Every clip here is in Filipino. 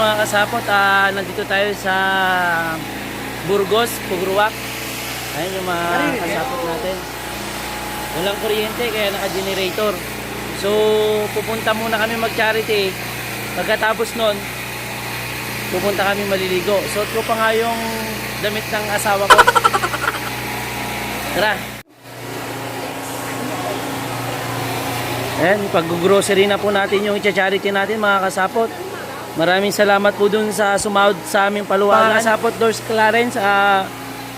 mga kasapot, nandito tayo sa Burgos, Pugruwak. Ayan yung mga kasapot natin. Walang kuryente kaya naka-generator. So pupunta muna kami mag-charity. Pagkatapos nun, pupunta kami maliligo. Suot ko pa nga yung damit ng asawa ko. Tara. Ayan, pag-grocery na po natin yung i-charity natin mga kasapot. Maraming salamat po dun sa sumahod sa aming paluwagan. Mga kasapot, Doors Clarence,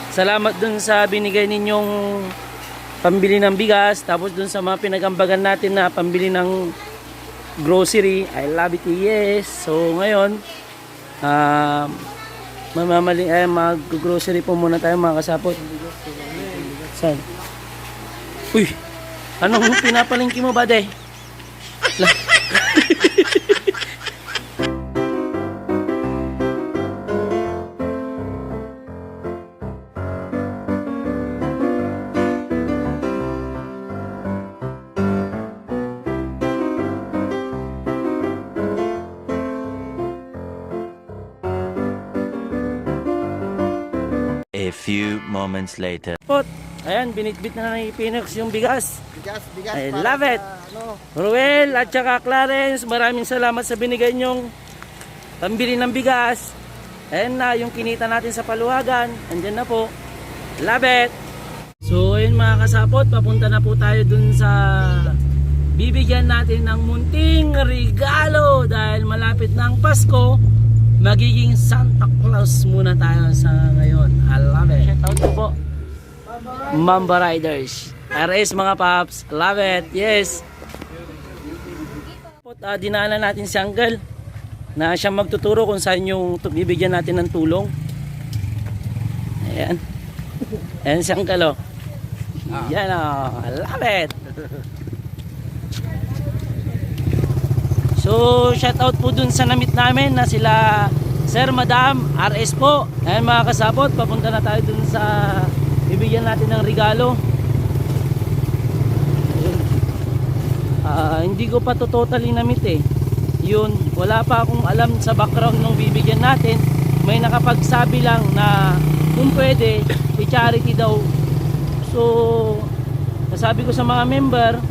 salamat dun sa binigay ninyong pambili ng bigas. Tapos dun sa mga pinagambagan natin na pambili ng grocery. I love it, yes. So ngayon, mag-grocery po muna tayo mga kasapot. Saan? Uy! Anong pinapalingki mo ba, de? A few moments later. Ayan, binitbit na ni Pinox yung bigas. Bigas I para love it. Ano, Ruel at saka Clarence, maraming salamat sa binigay nyong pambili ng bigas. Ayan na, yung kinita natin sa paluwagan. Andyan na po. Love it. So, ayun mga kasapot, papunta na po tayo dun sa bibigyan natin ng munting regalo. Dahil malapit na ang Pasko, magiging Santa Claus muna tayo sa ngayon. I love it. Shout out po. Mamba Riders. RS mga paps. Love it. Yes. Dinaanan natin si Uncle na siya magtuturo kung saan yung bibigyan natin ng tulong. Ayan. Ayan si Uncle, oh. Yan, oh. I love it. So, shout out po dun sa namit namin na sila Sir, Madam, RS po. Ayan mga kasapot, papunta na tayo dun sa bibigyan natin ng regalo. Hindi ko pa to totally namit eh. Yun, wala pa akong alam sa background ng bibigyan natin. May nakapagsabi lang na kung pwede, i-charity daw. So, nasabi ko sa mga member,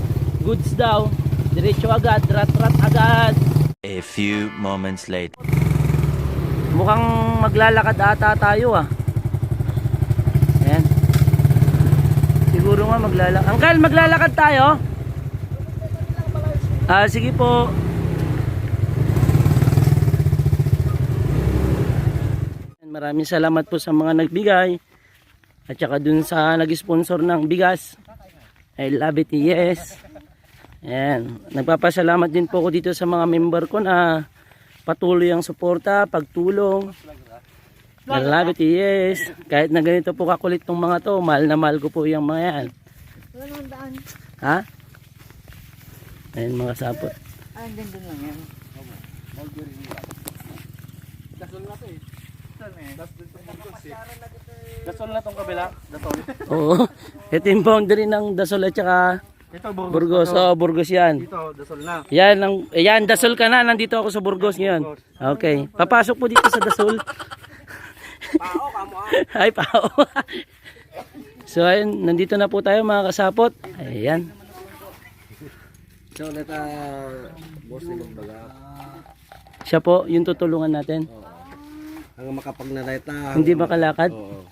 goods daw, diretso agad, rat-rat agad. A few moments later. Mukhang maglalakad ata tayo Ayan. Siguro nga maglalakad. Uncle, maglalakad tayo? Sige po. Maraming salamat po sa mga nagbigay. At saka dun sa nag-sponsor ng bigas. I love it, yes. Ayan. Nagpapasalamat din po ako dito sa mga member ko na patuloy ang suporta, pagtulong. I love it, yes. Kahit na ganito po kakulit tong mga to, mahal na mahal ko po yung mga yan. Ha? Ayan mga sapot. Ganda lang yan. Dasol na tong kabila. Dasol. Oo. Ito yung boundary ng Dasol at saka Ito Burgos. Oo, Burgos yan. Dito, dasol na. Yan, Dasol ka na. Nandito ako sa Burgos ngayon. Okay. Papasok po dito sa Dasol. Pao, kamo Ay, pao. So, ayun. Nandito na po tayo mga kasapot. Ayan. So, neta, boss nila baga. Siya po, yung tutulungan natin. Ang makapagnareta. Hindi makalakad. Oo.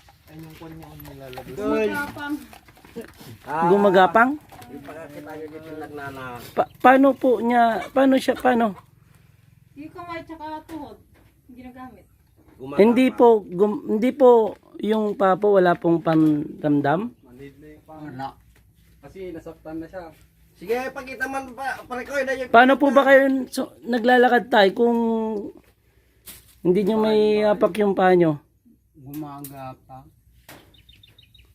Gumagapang. Yung pagkakita nyo dito nagnana. Paano po niya, paano siya, paano? Yung kamay tsaka tuhod, hindi nagamit. Hindi po yung papo wala pong pamdamdam. Wala. Kasi nasaktan na siya. Sige, pakita man pa, parekoy na yung... Paano po ba kayo naglalakad tayo kung hindi nyo may apak yung paa nyo? Gumagapang.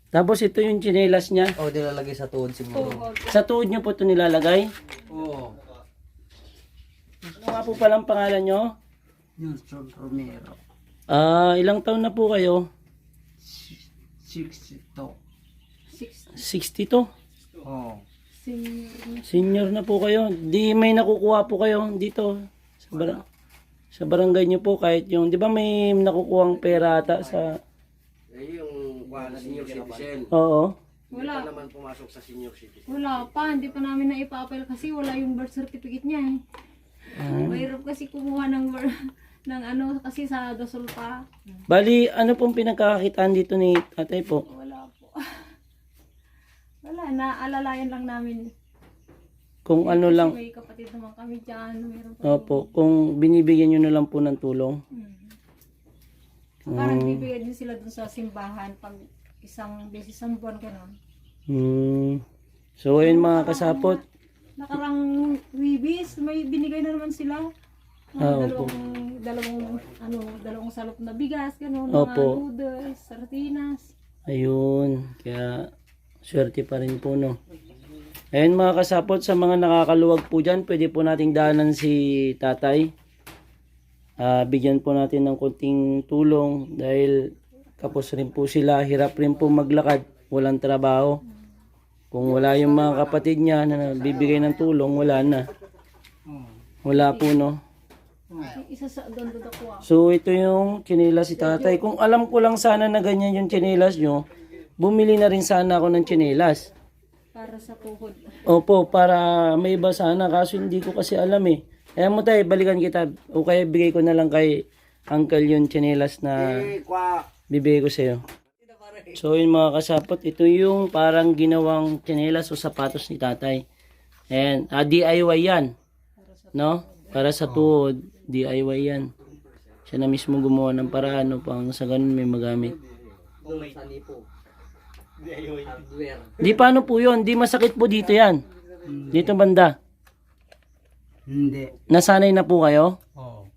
Tapos ito yung tsinelas niya. Oh, nilalagay sa tuhod siguro. Sa tuhod nyo po ito nilalagay. Oo. Ano nga po palang pangalan nyo? Nelson Romero. Ilang taon na po kayo? 62. 62? Oo. Senior na po kayo. Di may nakukuha po kayo dito sa Sa barangay nyo po, kahit yung, di ba may nakukuhang pera ata sa... Yung senior citizen. Oo. Wala. Hindi pa naman pumasok sa senior citizen. Wala pa, hindi pa namin na-ipapel kasi wala yung birth certificate niya eh. Mahirap kasi kumuha ng ano kasi sa Dasol pa. Bali, ano pong pinagkakakitaan dito ni tatay po? Wala po. Wala, naalalayan lang namin. Kung ano Kasi lang, may kapatid naman kami dyan. Meron pa. opo, kung binibigyan nyo na lang po ng tulong. Parang bibigyan din sila dun sa simbahan pag isang beses isang buwan gano'n. So, ayun mga kasapot. Nakarang wibis, may binigay na naman sila. Dalawang salop na bigas, gano'n. Mga Opo. noodles, sardinas. Ayun, kaya swerte pa rin po, no. Ayun mga kasapot, sa mga nakakaluwag po dyan, pwede po nating daanan si tatay. Bigyan po natin ng konting tulong dahil kapos rin po sila, hirap rin po maglakad, walang trabaho. Kung wala yung mga kapatid niya na bibigay ng tulong, wala na. Wala po, no. Isa sa doon ako. So ito yung tsinelas si tatay. Kung alam ko lang sana na ganyan yung tsinelas nyo, bumili na rin sana ako ng tsinelas. Para sa tuhod. Opo, para may iba sana, kaso hindi ko kasi alam eh. Kaya mo tayo, balikan kita, o kaya bigay ko na lang kay uncle yung tsinelas na bibigay ko sa'yo. So yun mga kasapot, ito yung parang ginawang tsinelas o sapatos ni tatay. Ayan, DIY yan. No? Para sa tuhod, DIY yan. Siya na mismo gumawa ng paraan upang sa ganun may magamit. Di paano po yun? Di masakit po dito yan. Dito banda. Hindi. Nasanay na po kayo? Oo.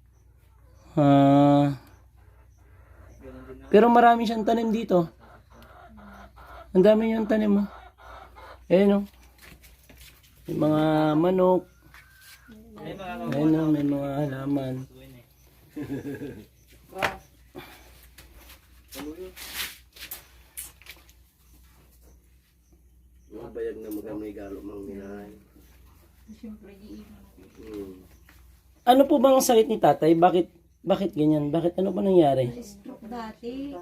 Pero marami siyang tanim dito. Ang dami yung tanim mo. Ayun o. May mga manok. Ayun o, may mga halaman. Mga bayag na magamay galo mang minahay. Siyempre, iiwan. Ano po bang sakit ni tatay? Bakit ganyan? Bakit ano pa nangyari? Stroke dati.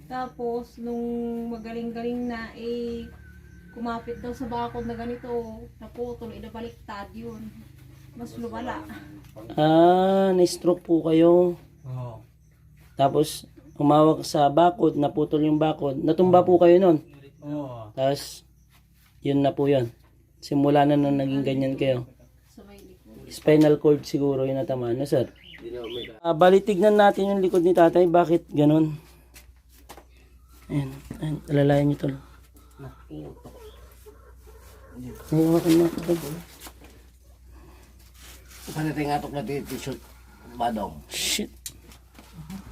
Tapos, nung magaling-galing na, kumapit daw sa bakod na ganito, naputol, inabaliktad yun. Mas lumala. Na-stroke po kayo. Oo. Tapos, umawak sa bakod, naputol yung bakod. Natumba po kayo nun. Oo. Tapos, yun na po yun. Simula na nung naging ganyan kayo. Sa may likod. Spinal cord siguro yung natamaan na, sir. Bali, tignan natin yung likod ni tatay. Bakit ganun? Ayan. Ayan. Alalayan nyo tol. Ay, hawakan mo ako. Paniting atok na t-shirt badong. Shit.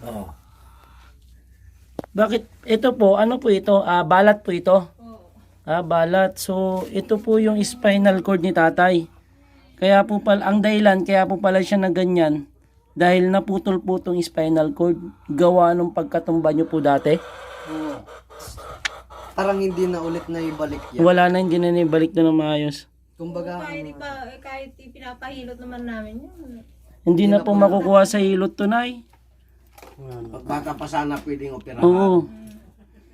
Oo. Bakit? Ito po, ano po ito? Balat po ito. Balat. So, ito po yung spinal cord ni tatay. Kaya po pala, ang dahilan, kaya po pala siya na ganyan. Dahil naputol po itong spinal cord. Gawa nung pagkatumba nyo po dati. Oo. Parang hindi na ulit na ibalik yan. Wala na, hindi na nibalik na ng maayos. Kumbaga, Kahit pinapahilot naman namin yun. Hindi na po makukuha sa hilot tunay. baka pa sana pwedeng operahan. Oo.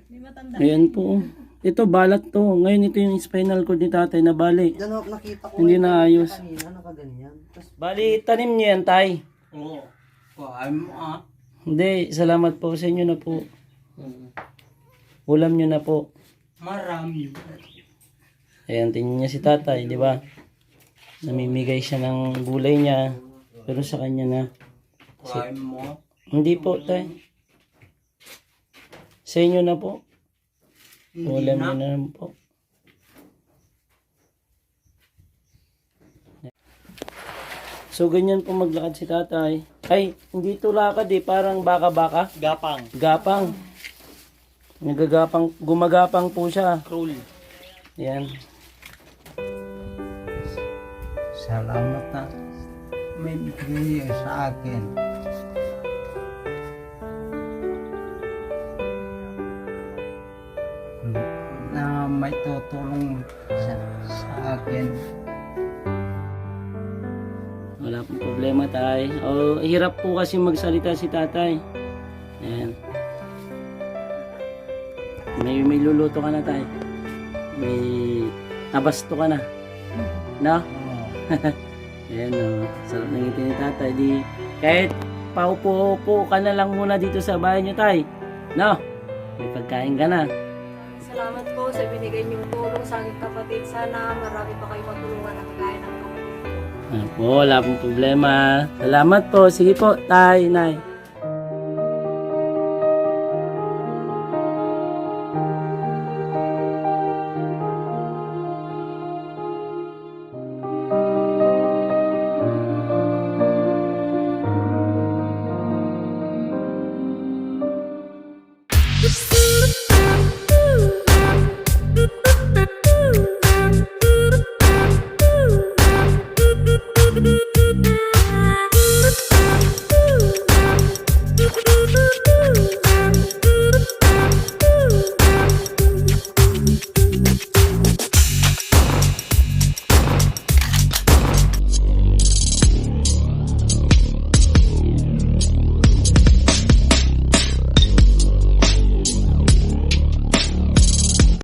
Hindi matanda. Ayan po. Ito, balat to. Ngayon ito yung spinal cord ni tatay na bali. Yan ho, nakita ko. Hindi na ayos. Kanina, nakaganyan. Tapos, Bali, tanim niyo yan, tay. Oo. I'm Hindi, salamat po sa inyo na po. Ulam nyo na po. marami. Ayan, tingnan niya si tatay, di ba? Namimigay siya ng gulay niya. Pero sa kanya na. Kain mo. Hindi po, tay. Sa inyo na po. Ulam nyo na lang po. So, ganyan po maglakad si tatay. Ay, hindi ito lakad eh. Parang baka-baka. Gapang. Gapang. Nagagapang, gumagapang po siya. Roll. Yan. Salamat na may bigay sa akin. Na may tutulong sa akin. Wala Wala pong problema, tay. O, hirap po kasi magsalita si tatay. Ayan. May luluto ka na, tay. May abasto ka na. No? Ayan, o. Sarap ng ngiti ni tatay. Di, kahit paupo-upo ka na lang muna dito sa bahay niyo, tay. No? May pagkain ka na. Salamat po sa binigay niyong tulong sa aking kapatid. Sana marami pa kayo matulungan na kagaya ng kapatid ko. Wala pong problema. Salamat po. Sige po, tay, nay.